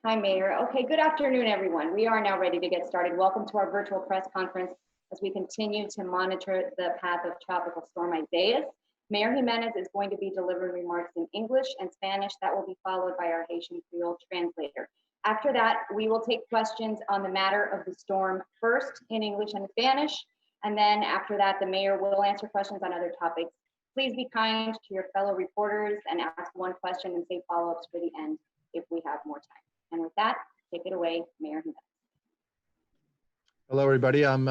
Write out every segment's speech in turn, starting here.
Hi, Mayor. Okay, good afternoon, everyone. We are now ready to get started. Welcome to our virtual press conference as we continue to monitor the path of Tropical Storm Isaias. Mayor Gimenez is going to be delivering remarks in English and Spanish. That will be followed by our Haitian Creole translator. After that, we will take questions on the matter of the storm first in English and Spanish, and then after that, the mayor will answer questions on other topics. Please be kind to your fellow reporters and ask one question and save follow-ups for the end if we have more time. And with that, take it away, Mayor Gimenez. Hello, everybody. I'm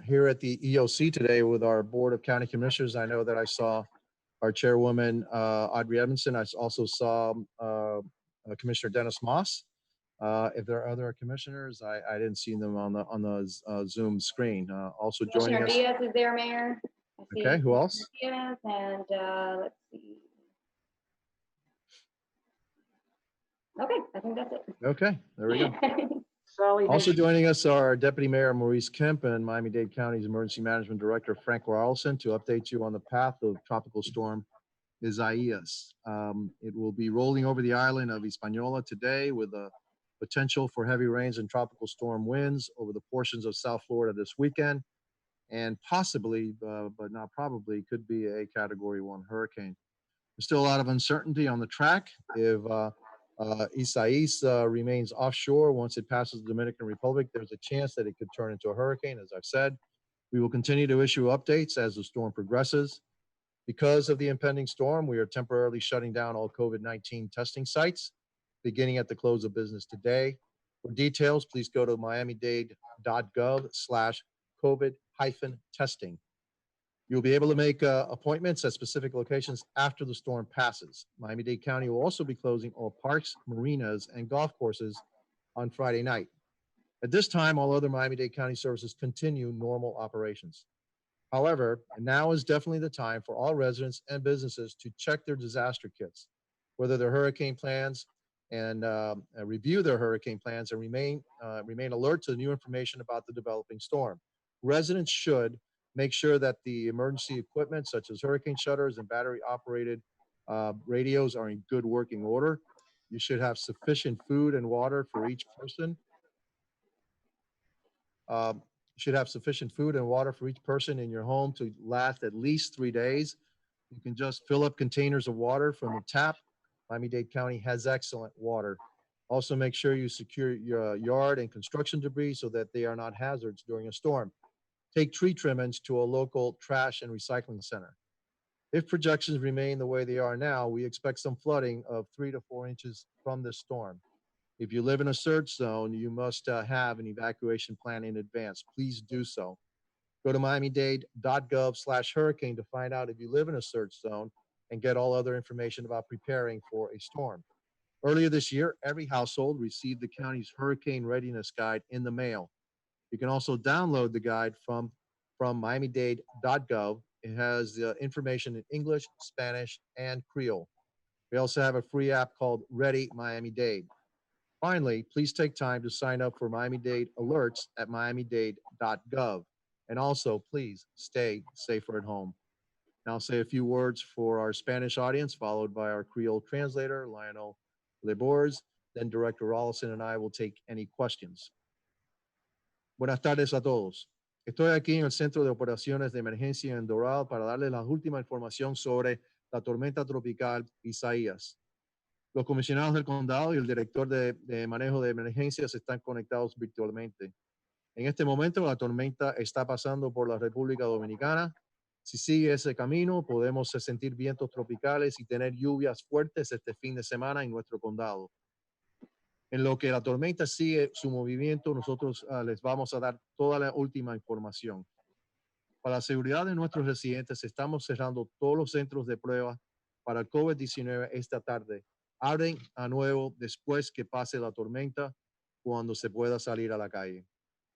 here at the EOC today with our Board of County Commissioners. I know that I saw our Chairwoman, Audrey Edmondson. I also saw Commissioner Dennis Moss. If there are other commissioners, I didn't see them on the Zoom screen. Also joining us. Commissioner Diaz is there, Mayor. Okay, who else? Diaz and let's see. Okay, I think that's it. Okay, there we go. Also joining us are Deputy Mayor Maurice Kemp and Miami-Dade County's Emergency Management Director Frank Warlson to update you on the path of Tropical Storm Isaias. It will be rolling over the island of Hispaniola today with a potential for heavy rains and tropical storm winds over the portions of South Florida this weekend, and possibly, but not probably, could be a Category 1 hurricane. There's still a lot of uncertainty on the track. If Isaias remains offshore once it passes the Dominican Republic, there's a chance that it could turn into a hurricane, as I've said. We will continue to issue updates as the storm progresses. Because of the impending storm, we are temporarily shutting down all COVID-19 testing sites, beginning at the close of business today. For details, please go to miamidade.gov/COVID-testing. You'll be able to make appointments at specific locations after the storm passes. Miami-Dade County will also be closing all parks, marinas, and golf courses on Friday night. At this time, all other Miami-Dade County services continue normal operations. However, now is definitely the time for all residents and businesses to check their disaster kits, whether their hurricane plans, and review their hurricane plans and remain alert to the new information about the developing storm. Residents should make sure that the emergency equipment, such as hurricane shutters and battery-operated radios, are in good working order. You should have sufficient food and water for each person. You should have sufficient food and water for each person in your home to last at least 3 days. You can just fill up containers of water from the tap. Miami-Dade County has excellent water. Also, make sure you secure your yard and construction debris so that they are not hazards during a storm. Take tree trimmings to a local trash and recycling center. If projections remain the way they are now, we expect some flooding of 3 to 4 inches from this storm. If you live in a surge zone, you must have an evacuation plan in advance. Please do so. Go to miamidade.gov/hurricane to find out if you live in a surge zone and get all other information about preparing for a storm. Earlier this year, every household received the county's hurricane readiness guide in the mail. You can also download the guide from miamidade.gov. It has the information in English, Spanish, and Creole. We also have a free app called Ready Miami-Dade. Finally, please take time to sign up for Miami-Dade alerts at miamidade.gov. And also, please stay safer at home. Now I'll say a few words for our Spanish audience, followed by our Creole translator, Lionel Lebors. Then Director Rollison and I will take any questions. Buenas tardes a todos. Estoy aquí en el Centro de Operaciones de Emergencia en Doral para darles la última información sobre la tormenta tropical Isaias. Los comisionados del condado y el director de manejo de emergencias están conectados virtualmente. En este momento, la tormenta está pasando por la República Dominicana. Si sigue ese camino, podemos sentir vientos tropicales y tener lluvias fuertes este fin de semana en nuestro condado. En lo que la tormenta sigue su movimiento, nosotros les vamos a dar toda la última información. Para la seguridad de nuestros residentes, estamos cerrando todos los centros de prueba para el COVID-19 esta tarde. Abren a nuevo después que pase la tormenta, cuando se pueda salir a la calle.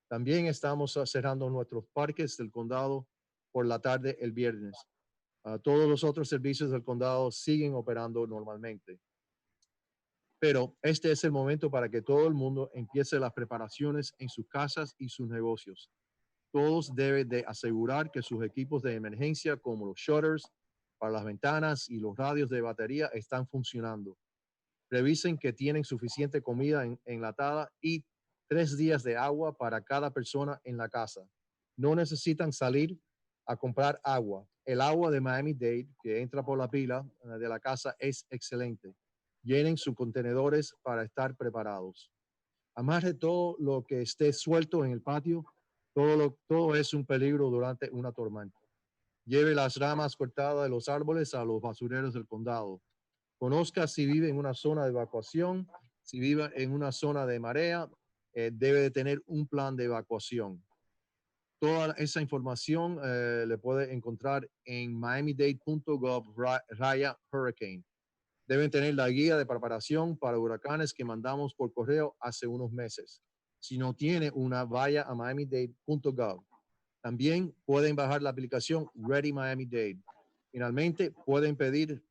También estamos cerrando nuestros parques del condado por la tarde el viernes. Todos los otros servicios del condado siguen operando normalmente. Pero este es el momento para que todo el mundo empiece las preparaciones en sus casas y sus negocios. Todos deben de asegurar que sus equipos de emergencia, como los shutters para las ventanas y los radios de batería, están funcionando. Revisen que tienen suficiente comida enlatada y 3 días de agua para cada persona en la casa. No necesitan salir a comprar agua. El agua de Miami-Dade que entra por la pila de la casa es excelente. Llenen sus contenedores para estar preparados. Amarre todo lo que esté suelto en el patio. Todo es un peligro durante una tormenta. Lleve las ramas cortadas de los árboles a los basureros del condado. Conozca si vive en una zona de evacuación, si vive en una zona de marea, debe de tener un plan de evacuación. Toda esa información le puede encontrar en miamidade.gov/hurricane. Deben tener la guía de preparación para huracanes que mandamos por correo hace unos meses. Si no tiene una, vaya a miamidade.gov. También pueden bajar la aplicación Ready Miami-Dade. Finalmente, pueden pedir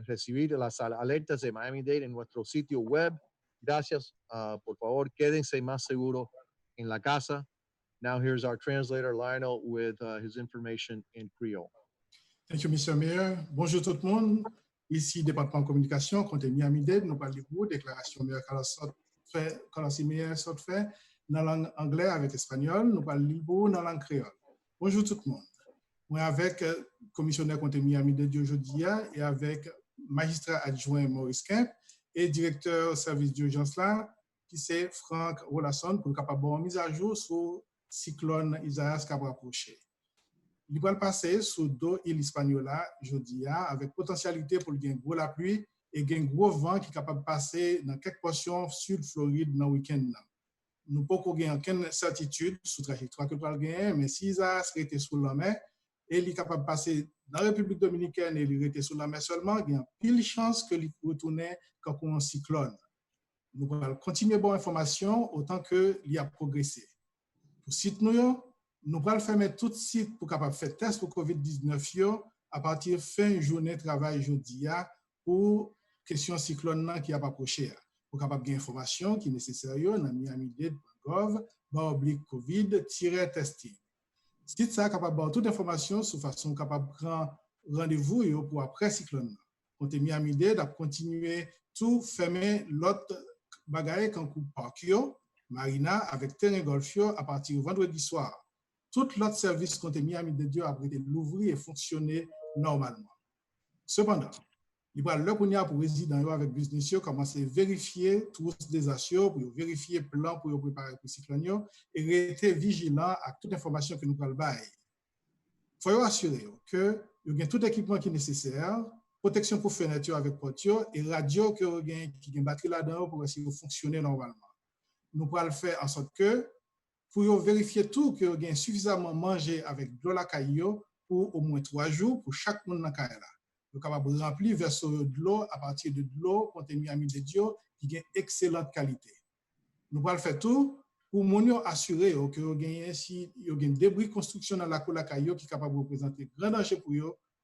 recibir las alertas de Miami-Dade en nuestro sitio web. Gracias. Por favor, quédense más seguros en la casa. Now here's our translator, Lionel, with his information in Creole. Thank you, Mr. Mayor. Bonjour tout le monde. Ici, département de communication, côté Miami-Dade, nous parlons de vous, déclaration Mayor Mayor sort fait dans la langue anglaise avec espagnol, nous parlons de vous dans la langue créole. Bonjour tout le monde. Moi, avec commissionnaire côté Miami-Dade aujourd'hui et avec magistrat adjoint Maurice Kemp et directeur service d'urgence là, qui c'est Franck Rolasson, pour capable de mise à jour sur cyclone Isaias qui a rapproché. Il va passer sous deux îles espagnoles jeudi avec potentialité pour gagner gros la pluie et gagner gros vent qui est capable de passer dans quelques portions sud Floride dans le week-end. Nous ne pouvons pas aucune certitude sur la trajectoire que nous allons gagner, mais si ça serait sous la mer et il est capable de passer dans la République dominicaine et il était sous la mer seulement, il y a pile chance que il retourne quand on cyclone. Nous allons continuer à avoir information autant qu'il a progressé. Pour site nous allons faire tout de suite pour capable faire test pour COVID-19 à partir de fin journée de travail jeudi pour question cyclone qui a approché. Pour capable gagner information qui est nécessaire dans miamidade.gov/covid-testing. Site ça capable d'avoir toute information sur façon capable prendre rendez-vous pour après cyclone. Côté Miami-Dade a continuer tout fermer l'autre bagaille quand coup parc marina avec terrain golf à partir de vendredi soir. Tout l'autre service côté Miami-Dade a été l'ouvrir et fonctionner normalement. Cependant, il va le qu'on a pour résidents avec business commencer à vérifier tous les assures pour vérifier plan pour préparer pour cyclone et rester vigilant à toute information que nous allons bailler. Il faut assurer que il y a tout équipement qui est nécessaire, protection pour fenêtre avec portière et radio qui a batterie là-dedans pour essayer de fonctionner normalement. Nous allons faire en sorte que pour vérifier tout que vous avez suffisamment mangé avec de la caillou pour au moins 3 jours pour chaque monde dans la caille. Vous êtes capable de remplir verser de l'eau à partir de l'eau contenu Miami-Dade qui est excellente qualité. Nous allons faire tout pour assurer que vous avez un débris de construction dans la cour de la caillou qui est capable de représenter grand danger pour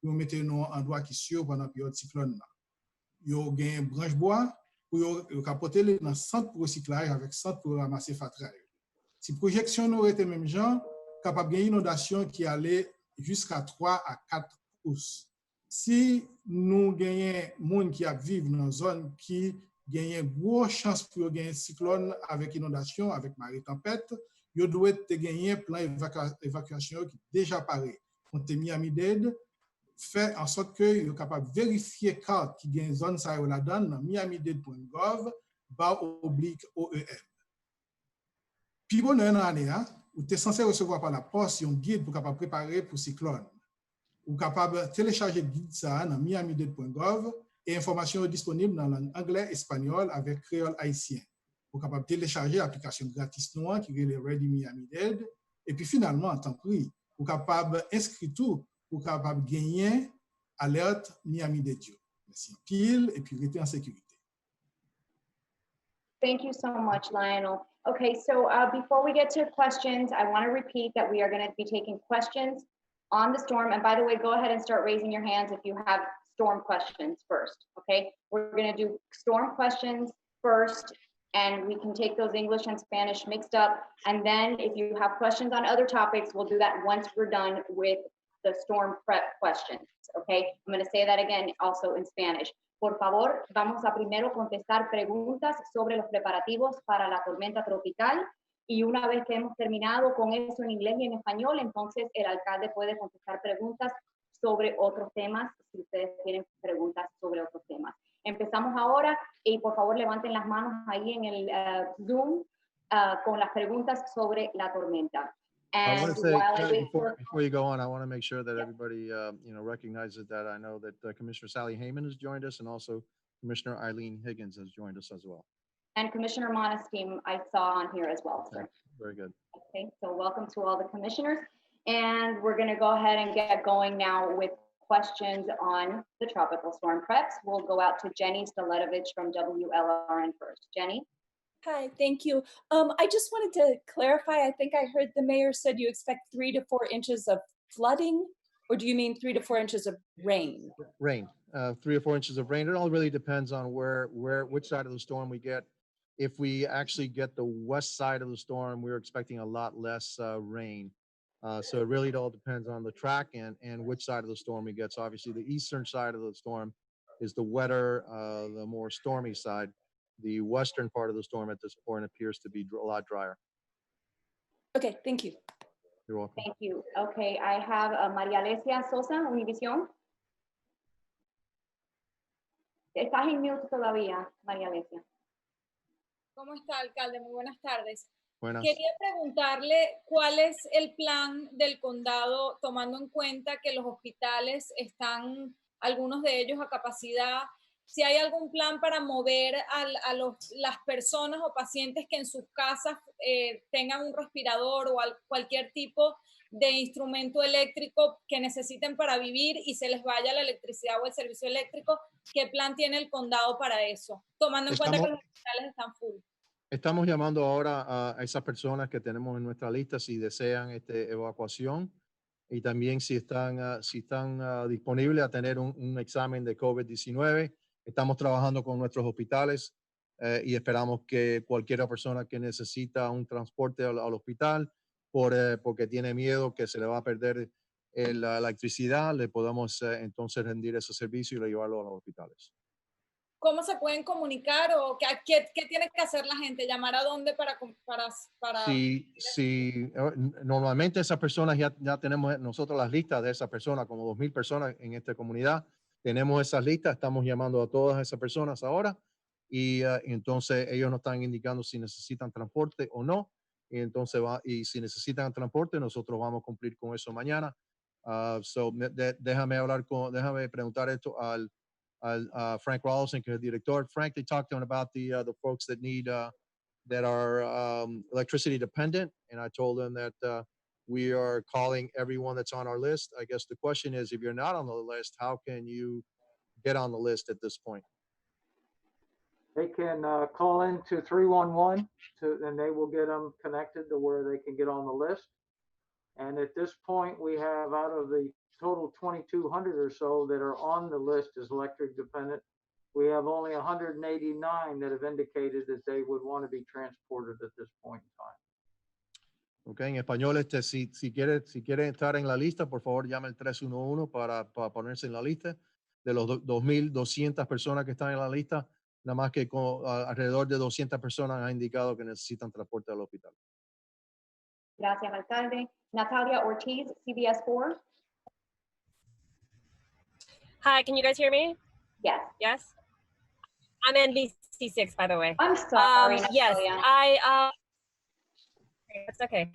vous mettre un endroit qui est sûr pendant la période cyclone. Vous avez une branche bois pour capoter dans le centre pour recyclage avec centre pour ramasser fatras. Si projection aurait été même genre, capable de gagner une inondation qui allait jusqu'à 3 à 4 pouces. Si nous gagnons des gens qui vivent dans une zone qui gagne une grosse chance pour gagner un cyclone avec inondation, avec marée tempête, ils doivent gagner un plan d'évacuation qui est déjà paré. On est Miami-Dade, fait en sorte que vous êtes capable de vérifier carte qui gagne une zone ça là-dedans dans miamidade.gov/OEM. Puis bon, dans l'année, vous êtes censé recevoir par la poste un guide pour capable préparer pour cyclone. Vous êtes capable de télécharger le guide ça dans miamidade.gov et information disponible dans langue anglais, espagnol avec créole haïtien. Vous êtes capable de télécharger l'application gratis noire qui est Ready Miami-Dade. Et puis finalement, en temps pris, vous êtes capable d'inscrire tout pour capable gagner alerte Miami-Dade. Merci pile et puis rester en sécurité. Thank you so much, Lionel. Okay, so before we get to questions, I want to repeat that we are going to be taking questions on the storm. And by the way, go ahead and start raising your hands if you have storm questions first, okay? We're going to do storm questions first, and we can take those English and Spanish mixed up. And then if you have questions on other topics, we'll do that once we're done with the storm prep questions, okay? I'm going to say that again also in Spanish. Por favor, vamos a primero contestar preguntas sobre los preparativos para la tormenta tropical y una vez que hemos terminado con eso en inglés y en español, entonces el alcalde puede contestar preguntas sobre otros temas, si ustedes tienen preguntas sobre otros temas. Empezamos ahora y por favor levanten las manos ahí en el Zoom con las preguntas sobre la tormenta. I want And to say, while I Patty, wait for before you go on, I want to make sure that everybody, recognizes that I know that Commissioner Sally Hayman has joined us and also Commissioner Eileen Higgins has joined us as well. and Commissioner Mona's team I saw on here as well, sir. Very good. Okay, so welcome to all the commissioners. And we're gonna go ahead and get going now with questions on the tropical storm preps. We'll go out to Jenny Staletovich from WLRN first. Jenny? Hi, thank you. I just wanted to clarify, I think I heard the mayor said you expect 3 to 4 inches of flooding, or do you mean 3 to 4 inches of rain? Rain, 3 or 4 inches of rain. It all really depends on which side of the storm we get. If we actually get the west side of the storm, we're expecting a lot less rain. So it really all depends on the track and which side of the storm we get. So obviously the eastern side of the storm is the wetter, the more stormy side. The western part of the storm at this point appears to be a lot drier. Okay, thank you. You're welcome. Thank you. Okay, I have María Alesia Sosa, Univision. Estás en mute todavía, María Alesia. ¿Cómo está, alcalde? Muy buenas tardes. Buenas. Quería preguntarle cuál es el plan del condado, tomando en cuenta que los hospitales están, algunos de ellos a capacidad. Si hay algún plan para mover las personas o pacientes que en sus casas tengan un respirador o cualquier tipo de instrumento eléctrico que necesiten para vivir y se les vaya la electricidad o el servicio eléctrico, ¿qué plan tiene el condado para eso? Tomando en cuenta que los hospitales están full. Estamos llamando ahora a esas personas que tenemos en nuestra lista si desean evacuación y también si están disponibles a tener un examen de COVID-19. Estamos trabajando con nuestros hospitales y esperamos que cualquier persona que necesita un transporte al hospital porque tiene miedo que se le va a perder la electricidad, le podamos entonces rendir ese servicio y llevarlo a los hospitales. ¿Cómo se pueden comunicar o qué tiene que hacer la gente? ¿Llamar a dónde para... Sí, normalmente esas personas ya tenemos nosotros las listas de esas personas, como 2,000 personas en esta comunidad. Tenemos esas listas, estamos llamando a todas esas personas ahora y entonces ellos nos están indicando si necesitan transporte o no. Y entonces y si necesitan transporte, nosotros vamos a cumplir con eso mañana. Déjame preguntar esto al Frank Rollison, que es el director. Frank, they talked to him about the folks that need that are electricity dependent, and I told them that we are calling everyone that's on our list. I guess the question is, if you're not on the list, how can you get on the list at this point? They can call in to 311 and they will get them connected to where they can get on the list. And at this point, we have out of the total 2,200 or so that are on the list as electric dependent, we have only 189 that have indicated that they would want to be transported at this point in time. Okay, en español, si quiere estar en la lista, por favor llame el 311 para ponerse en la lista. De los 2,200 personas que están en la lista, nada más que alrededor de 200 personas han indicado que necesitan transporte al hospital. Gracias, alcalde. Natalia Ortiz, CBS 4. Hi, can you guys hear me? Yes. Yes? I'm NBC6, by the way. I'm sorry, yes, Natalia. That's okay.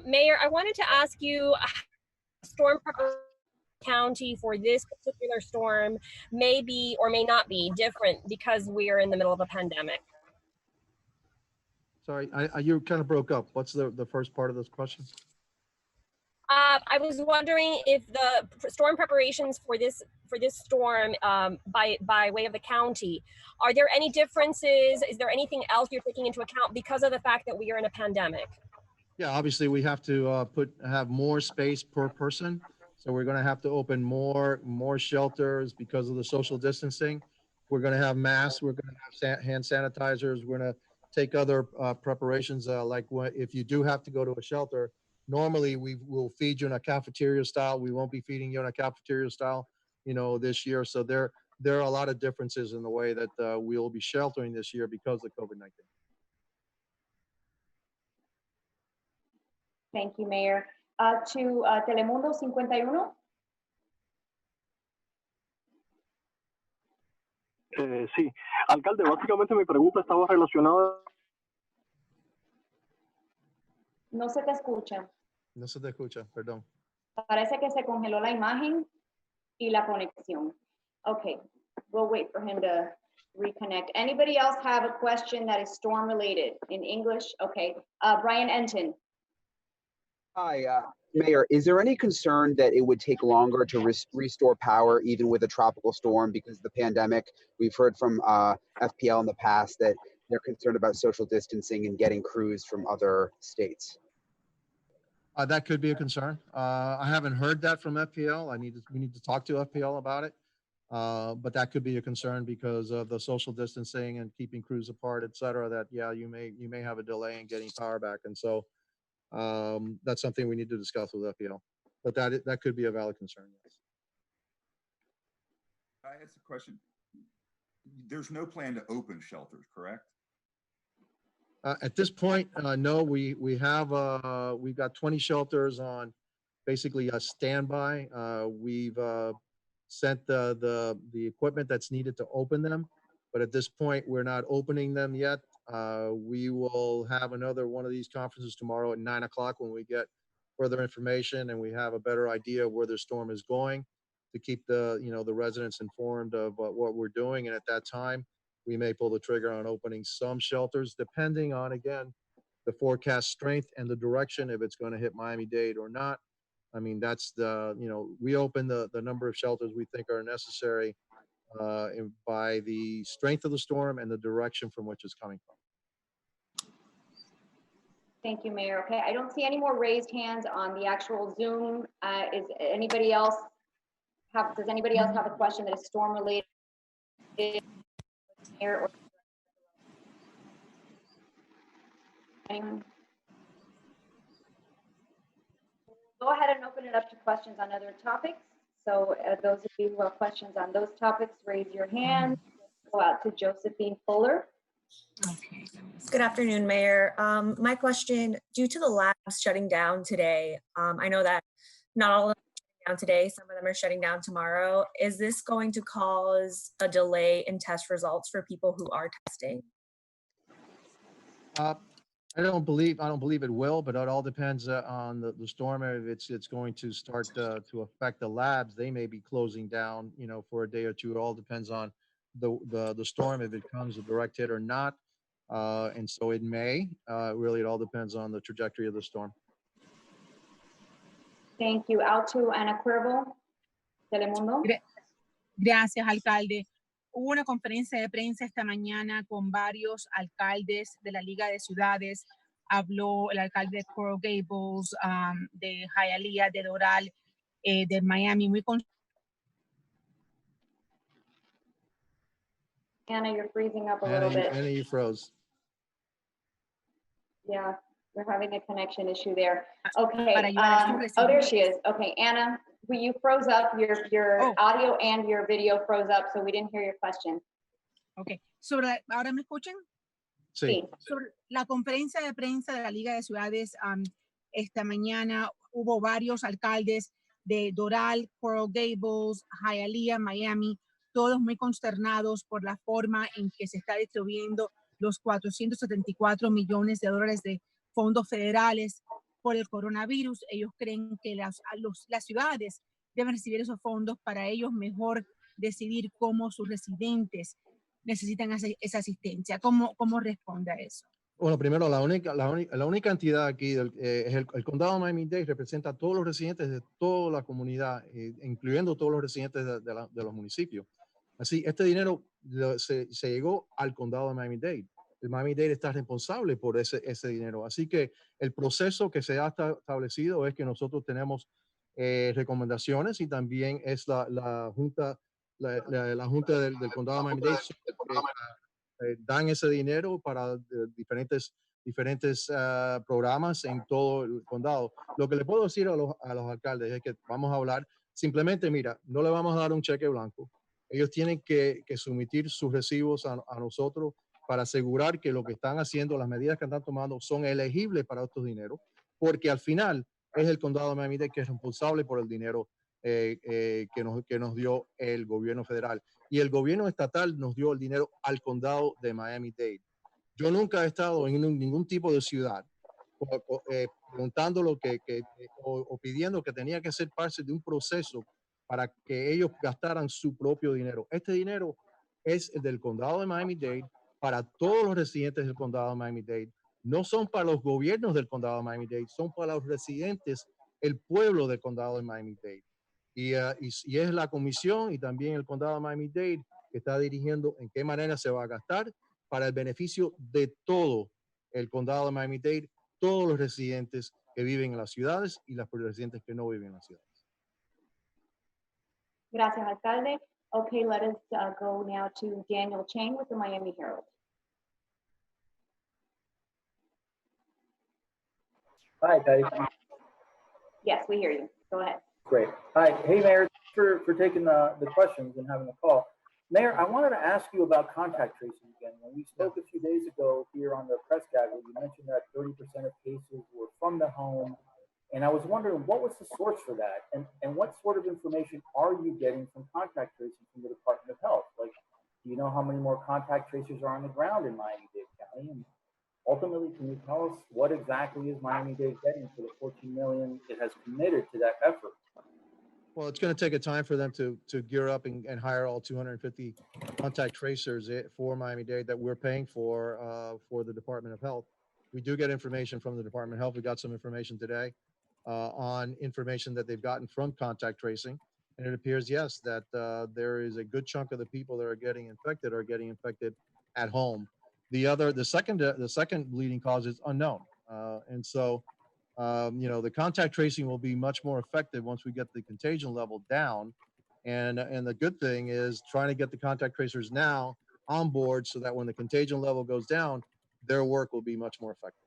Mayor, I wanted to ask you, storm preparation county for this particular storm may be or may not be different because we are in the middle of a pandemic. Sorry, you kind of broke up. What's the first part of this question? I was wondering if the storm preparations for this storm by way of the county, are there any differences? Is there anything else you're taking into account because of the fact that we are in a pandemic? Yeah, obviously we have to have more space per person. So we're going to have to open more shelters because of the social distancing. We're going to have masks. We're going to have hand sanitizers. We're going to take other preparations like if you do have to go to a shelter, normally we will feed you in a cafeteria style. We won't be feeding you in a cafeteria style, this year. So there there are a lot of differences in the way that we'll be sheltering this year because of COVID-19. Thank you, Mayor. To Telemundo 51. Sí, alcalde, básicamente mi pregunta estaba relacionada. No se te escucha. No se te escucha, perdón. Parece que se congeló la imagen y la conexión. Okay, we'll wait for him to reconnect. Anybody else have a question that is storm related in English? Okay, Brian Enton. Hi, Mayor, is there any concern that it would take longer to restore power even with a tropical storm because of the pandemic? We've heard from FPL in the past that they're concerned about social distancing and getting crews from other states. That could be a concern. I haven't heard that from FPL. We need to talk to FPL about it. But that could be a concern because of the social distancing and keeping crews apart, et cetera, that, yeah, you may have a delay in getting power back. And so that's something we need to discuss with FPL. But that could be a valid concern, yes. I asked a question. There's no plan to open shelters, correct? At this point, no. We've got 20 shelters on basically a standby. We've sent the equipment that's needed to open them, but at this point, we're not opening them yet. We will have another one of these conferences tomorrow at 9 o'clock when we get further information and we have a better idea of where the storm is going to keep the residents informed of what we're doing. And at that time, we may pull the trigger on opening some shelters, depending on, again, the forecast strength and the direction, if it's going to hit Miami-Dade or not. I mean, that's we open the number of shelters we think are necessary by the strength of the storm and the direction from which it's coming from. Thank you, Mayor. Okay, I don't see any more raised hands on the actual Zoom. Does anybody else have a question that is storm related? Or anyone? Go ahead and open it up to questions on other topics. So those of you who have questions on those topics, raise your hand. Go out to Josephine Fuller. Okay. Good afternoon, Mayor. My question, due to the labs shutting down today, I know that not all of them are shutting down today, some of them are shutting down tomorrow. Is this going to cause a delay in test results for people who are testing? I don't believe it will, but it all depends on the storm. If it's going to start to affect the labs, they may be closing down, for a day or two. It all depends on the storm, if it comes a direct hit or not. And so it may, really, it all depends on the trajectory of the storm. Thank you. Out to Ana Cuervo, Telemundo. Gracias, alcalde. Hubo una conferencia de prensa esta mañana con varios alcaldes de la Liga de Ciudades. Habló el alcalde de Coral Gables, de Hialeah, de Doral, de Miami. Anna, you're freezing up a little bit. Anna, you froze. Yeah, we're having a connection issue there. Okay. Oh, there she is. Okay, Anna, you froze up. Your audio and your video froze up, so we didn't hear your question. Okay. ¿Ahora me escuchan? Sí. Sobre la conferencia de prensa de la Liga de Ciudades, esta mañana hubo varios alcaldes de Doral, Coral Gables, Hialeah, Miami, todos muy consternados por la forma en que se está distribuyendo los 474 millones de dólares de fondos federales por el coronavirus. Ellos creen que las ciudades deben recibir esos fondos para ellos mejor decidir cómo sus residentes necesitan esa asistencia. ¿Cómo responde a eso? Bueno, primero, la única entidad aquí es el condado de Miami-Dade, representa a todos los residentes de toda la comunidad, incluyendo todos los residentes de los municipios. Así, este dinero se llegó al condado de Miami-Dade. El Miami-Dade está responsable por ese dinero. Así que el proceso que se ha establecido es que nosotros tenemos recomendaciones y también es la junta del condado de Miami-Dade dan ese dinero para diferentes programas en todo el condado. Lo que le puedo decir a los alcaldes es que vamos a hablar simplemente, mira, no le vamos a dar un cheque blanco. ellos tienen que someter sus recibos a nosotros para asegurar que lo que están haciendo, las medidas que están tomando son elegibles para estos dineros, porque al final es el condado de Miami-Dade que es responsable por el dinero que nos dio el gobierno federal. Y el gobierno estatal nos dio el dinero al condado de Miami-Dade. Yo nunca he estado en ningún tipo de ciudad preguntando o pidiendo que tenía que ser parte de un proceso para que ellos gastaran su propio dinero. Este dinero es el del condado de Miami-Dade para todos los residentes del condado de Miami-Dade. No son para los gobiernos del condado de Miami-Dade, son para los residentes, el pueblo del condado de Miami-Dade. Y es la comisión y también el condado de Miami-Dade que está dirigiendo en qué manera se va a gastar para el beneficio de todo el condado de Miami-Dade, todos los residentes que viven en las ciudades y los residentes que no viven en las ciudades. Gracias, alcalde. Okay, let us go now to Daniel Chang with the Miami Herald. Hi, guys. Yes, we hear you. Go ahead. Great. Hi. Hey, Mayor, thanks for taking the questions and having the call. Mayor, I wanted to ask you about contact tracing again. When we spoke a few days ago here on the press gathering, you mentioned that 30% of cases were from the home. And I was wondering, what was the source for that? And what sort of information are you getting from contact tracing from the Department of Health? Like, do you know how many more contact tracers are on the ground in Miami-Dade County? And ultimately, can you tell us what exactly is Miami-Dade getting for the $14 million it has committed to that effort? Well, it's going to take a time for them to gear up and hire all 250 contact tracers for Miami-Dade that we're paying for the Department of Health. We do get information from the Department of Health. We got some information today on information that they've gotten from contact tracing. And it appears, yes, that there is a good chunk of the people that are getting infected at home. The second leading cause is unknown. And so, the contact tracing will be much more effective once we get the contagion level down. And the good thing is trying to get the contact tracers now on board so that when the contagion level goes down, their work will be much more effective.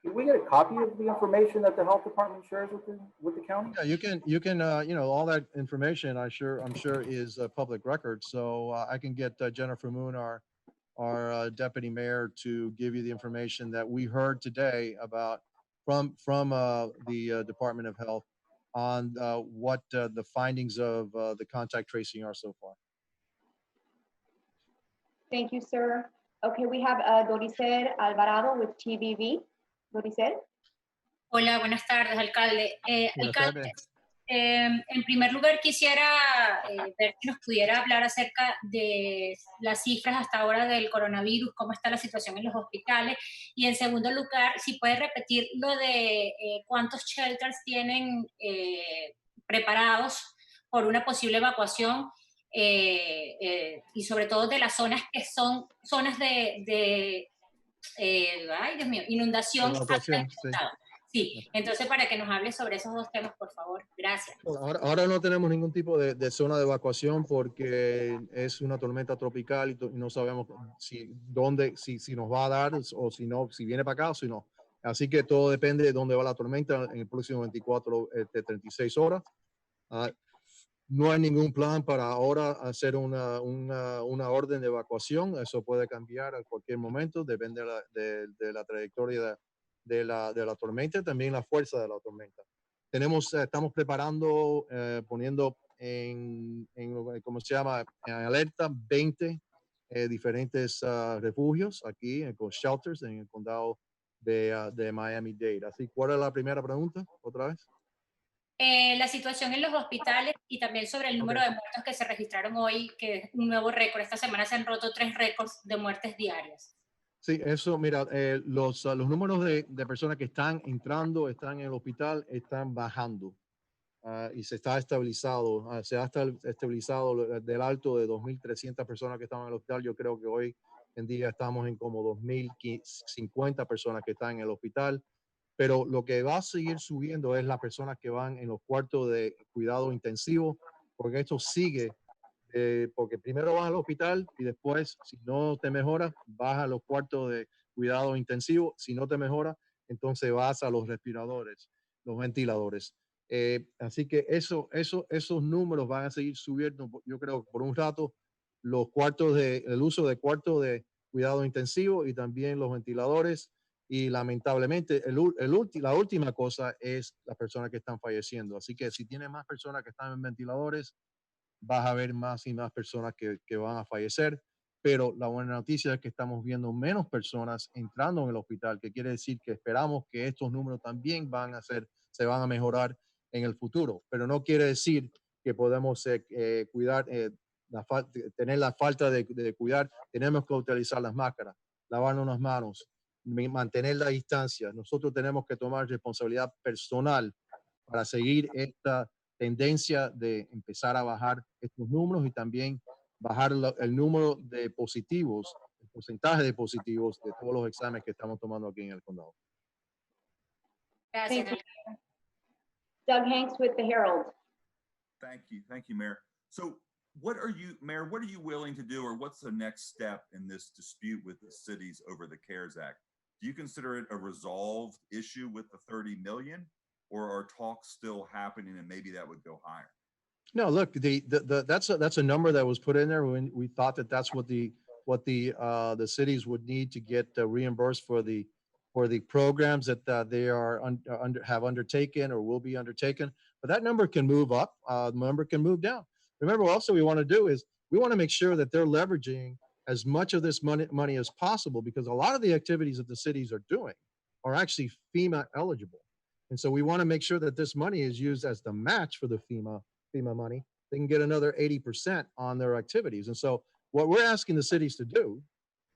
Can we get a copy of the information that the health department shares with the county? Yeah, you can all that information I'm sure is public record. So I can get Jennifer Moon, our deputy mayor, to give you the information that we heard today about from the Department of Health on what the findings of the contact tracing are so far. Thank you, sir. Okay, we have Doricer Alvarado with TVV. Doricer. Hola, buenas tardes, alcalde. Alcalde, en primer lugar quisiera ver si nos pudiera hablar acerca de las cifras hasta ahora del coronavirus, cómo está la situación en los hospitales, y en segundo lugar, si puede repetir lo de cuántos shelters tienen preparados por una posible evacuación, y sobre todo de las zonas que son zonas de ay, Dios mío, inundación. Sí, entonces para que nos hable sobre esos dos temas, por favor. Gracias. Ahora no tenemos ningún tipo de zona de evacuación porque es una tormenta tropical y no sabemos si nos va a dar o si no, si viene para acá o si no. Así que todo depende de dónde va la tormenta en el próximo 24 de 36 horas. No hay ningún plan para ahora hacer una orden de evacuación. Eso puede cambiar a cualquier momento, depende de la trayectoria de la tormenta, también la fuerza de la tormenta. Estamos preparando, poniendo en ¿cómo se llama? En alerta 20 diferentes refugios aquí, con shelters en el condado de Miami-Dade. Así, ¿cuál es la primera pregunta? Otra vez. La situación en los hospitales y también sobre el número de muertos que se registraron hoy, que es un nuevo récord. Esta semana se han roto 3 récords de muertes diarias. Sí, eso, mira, los números de personas que están entrando, están en el hospital, están bajando y se ha estabilizado del alto de 2.300 personas que estaban en el hospital. Yo creo que hoy en día estamos en como 2.050 personas que están en el hospital. Pero lo que va a seguir subiendo es las personas que van en los cuartos de cuidado intensivo, porque esto sigue, porque primero vas al hospital y después, si no te mejora, vas a los cuartos de cuidado intensivo. Si no te mejora, entonces vas a los respiradores, los ventiladores. Así que esos números van a seguir subiendo, yo creo, por un rato, el uso de cuartos de cuidado intensivo y también los ventiladores. Y lamentablemente, la última cosa es las personas que están falleciendo. Así que si tiene más personas que están en ventiladores, vas a ver más y más personas que van a fallecer. Pero la buena noticia es que estamos viendo menos personas entrando en el hospital, que quiere decir que esperamos que estos números también se van a mejorar en el futuro. Pero no quiere decir que podemos cuidar, tener la falta de cuidar. Tenemos que utilizar las máscaras, lavarnos las manos, mantener la distancia. Nosotros tenemos que tomar responsabilidad personal para seguir esta tendencia de empezar a bajar estos números y también bajar el número de positivos, el porcentaje de positivos de todos los exámenes que estamos tomando aquí en el condado. Gracias. Thank you. Doug Hanks with the Herald. Thank you, Mayor. So Mayor, what are you willing to do, or what's the next step in this dispute with the cities over the CARES Act? Do you consider it a resolved issue with the 30 million, or are talks still happening and maybe that would go higher? No, look, that's a number that was put in there when we thought that that's what the cities would need to get reimbursed for the programs that they have undertaken or will be undertaken. But that number can move up, the number can move down. Remember, also we want to do is we want to make sure that they're leveraging as much of this money as possible, because a lot of the activities that the cities are doing are actually FEMA eligible. And so we want to make sure that this money is used as the match for the FEMA money. They can get another 80% on their activities. And so what we're asking the cities to do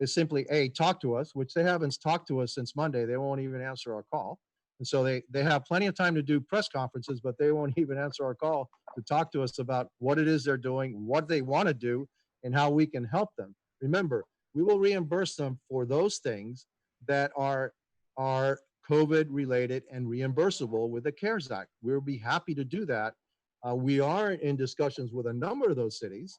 is simply, talk to us, which they haven't talked to us since Monday. They won't even answer our call. And so they have plenty of time to do press conferences, but they won't even answer our call to talk to us about what it is they're doing, what they want to do, and how we can help them. Remember, we will reimburse them for those things that are COVID related and reimbursable with the CARES Act. We'll be happy to do that. We are in discussions with a number of those cities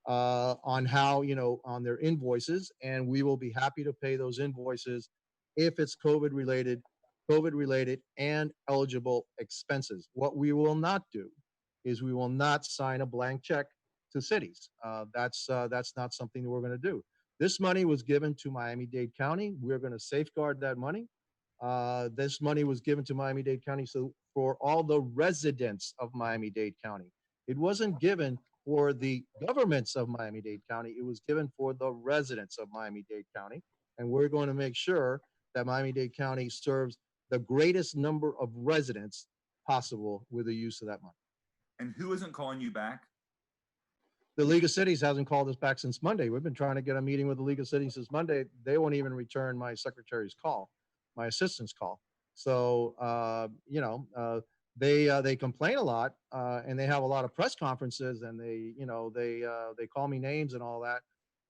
on how, on their invoices, and we will be happy to pay those invoices if it's COVID related and eligible expenses. What we will not do is we will not sign a blank check to cities. That's not something that we're going to do. This money was given to Miami-Dade County. We're going to safeguard that money. This money was given to Miami-Dade County for all the residents of Miami-Dade County. It wasn't given for the governments of Miami-Dade County. It was given for the residents of Miami-Dade County. And we're going to make sure that Miami-Dade County serves the greatest number of residents possible with the use of that money. And who isn't calling you back? The League of Cities hasn't called us back since Monday. We've been trying to get a meeting with the League of Cities since Monday. They won't even return my secretary's call, my assistant's call. So, they complain a lot, and they have a lot of press conferences, and they call me names and all that.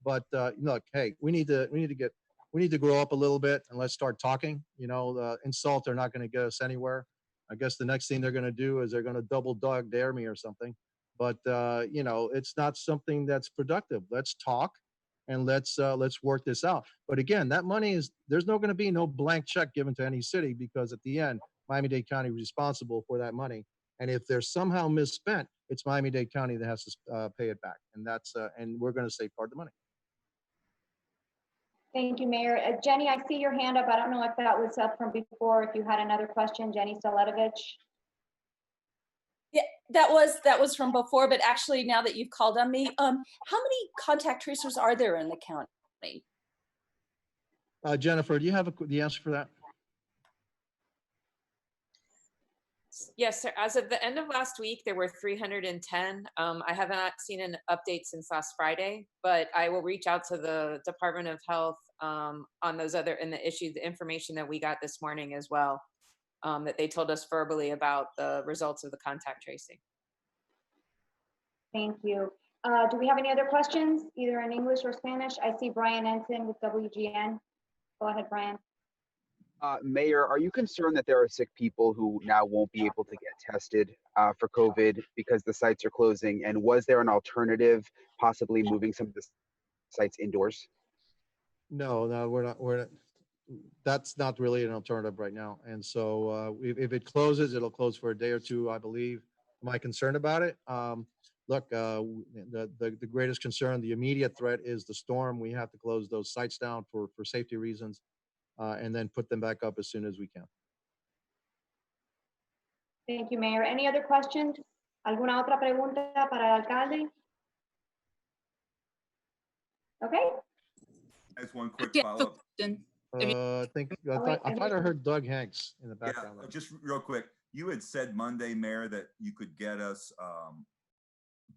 But look, hey, we need to grow up a little bit, and let's start talking. The insults are not going to get us anywhere. I guess the next thing they're going to do is they're going to double dog dare me or something. But it's not something that's productive. Let's talk, and let's work this out. But again, that money there's going to be no blank check given to any city, because at the end, Miami-Dade County is responsible for that money. And if they're somehow misspent, it's Miami-Dade County that has to pay it back. And and we're going to safeguard the money. Thank you, Mayor. Jenny, I see your hand up. I don't know if that was up from before, if you had another question, Jenny Staletovich. Yeah, that was from before, but actually now that you've called on me, how many contact tracers are there in the county? Jennifer, do you have the answer for that? Yes, sir. As of the end of last week, there were 310. I have not seen an update since last Friday, but I will reach out to the Department of Health on those the information that we got this morning as well, that they told us verbally about the results of the contact tracing. Thank you. Do we have any other questions, either in English or Spanish? I see Brian Ensign with WGN. Go ahead, Brian. Mayor, are you concerned that there are sick people who now won't be able to get tested for COVID because the sites are closing? And was there an alternative, possibly moving some of the sites indoors? No, we're not. that's not really an alternative right now. And so if it closes, it'll close for a day or two, I believe. Am I concerned about it? Look, the greatest concern, the immediate threat is the storm. We have to close those sites down for safety reasons and then put them back up as soon as we can. Thank you, Mayor. Any other questions? ¿Alguna otra pregunta para el alcalde? Okay. That's one quick Yeah, follow-up. I thought I heard Doug Hanks in the background. Yeah, just real quick. You had said Monday, Mayor, that you could get us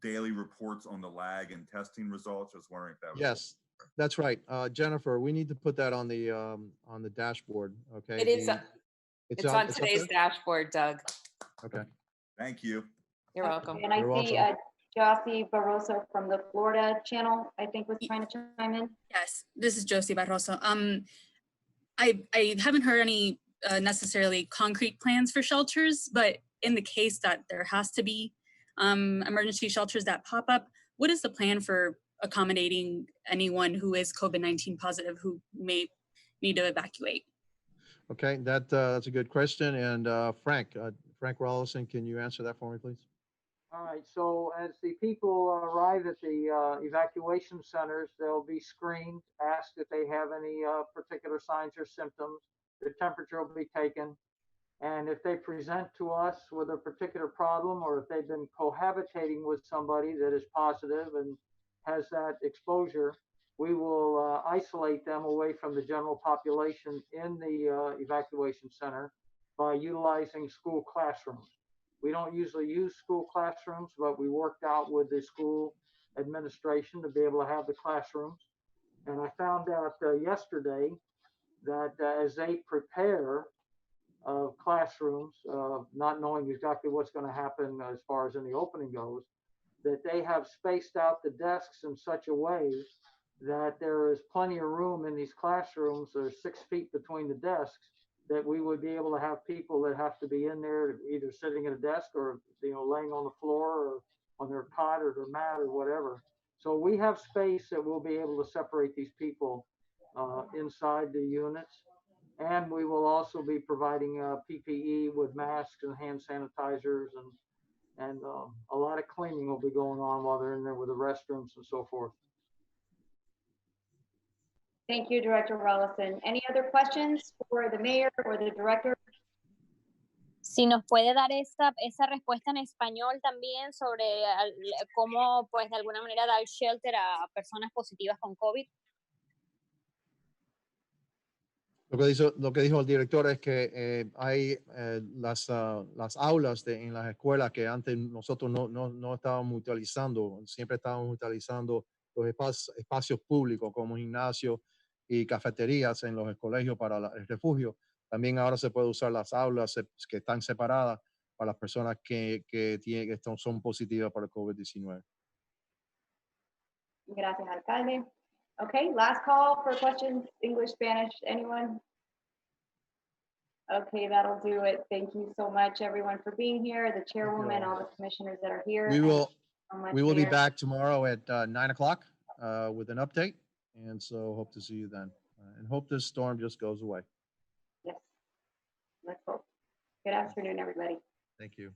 daily reports on the lag in testing results. I was wondering if that was. Yes, that's right. Jennifer, we need to put that on the dashboard. Okay. It is. It's on today's dashboard, Doug. Okay. Thank you. You're welcome. And I see Josie Barroso from the Florida channel, I think, was trying to chime in. Yes, this is Josie Barroso. I haven't heard any necessarily concrete plans for shelters, but in the case that there has to be emergency shelters that pop up, what is the plan for accommodating anyone who is COVID-19 positive who may need to evacuate? Okay, that's a good question. And Frank Rollison, can you answer that for me, please? All right, so as the people arrive at the evacuation centers, they'll be screened, asked if they have any particular signs or symptoms. Their temperature will be taken. And if they present to us with a particular problem, or if they've been cohabitating with somebody that is positive and has that exposure, we will isolate them away from the general population in the evacuation center by utilizing school classrooms. We don't usually use school classrooms, but we worked out with the school administration to be able to have the classrooms. And I found out yesterday that as they prepare classrooms, not knowing exactly what's going to happen as far as in the opening goes, that they have spaced out the desks in such a way that there is plenty of room in these classrooms. There's 6 feet between the desks, that we would be able to have people that have to be in there either sitting at a desk or laying on the floor or on their cot or their mat or whatever. So we have space that we'll be able to separate these people inside the units. And we will also be providing PPE with masks and hand sanitizers, and a lot of cleaning will be going on while they're in there with the restrooms and so forth. Thank you, Director Rollison. Any other questions for the mayor or the director? Si nos puede dar esa respuesta en español también sobre cómo, pues, de alguna manera dar shelter a personas positivas con COVID. Lo que dijo el director es que hay las aulas en las escuelas que antes nosotros no estábamos utilizando, siempre estábamos utilizando los espacios públicos como gimnasios y cafeterías en los colegios para el refugio. También ahora se puede usar las aulas que están separadas para las personas que son positivas para el COVID-19. Gracias, alcalde. Okay, last call for questions, English, Spanish, anyone? Okay, that'll do it. Thank you so much, everyone, for being here, the chairwoman, all the commissioners that are here. We will be back tomorrow at 9 o'clock with an update. And so hope to see you then. And hope this storm just goes away. Yes, let's hope. Good afternoon, everybody. Thank you.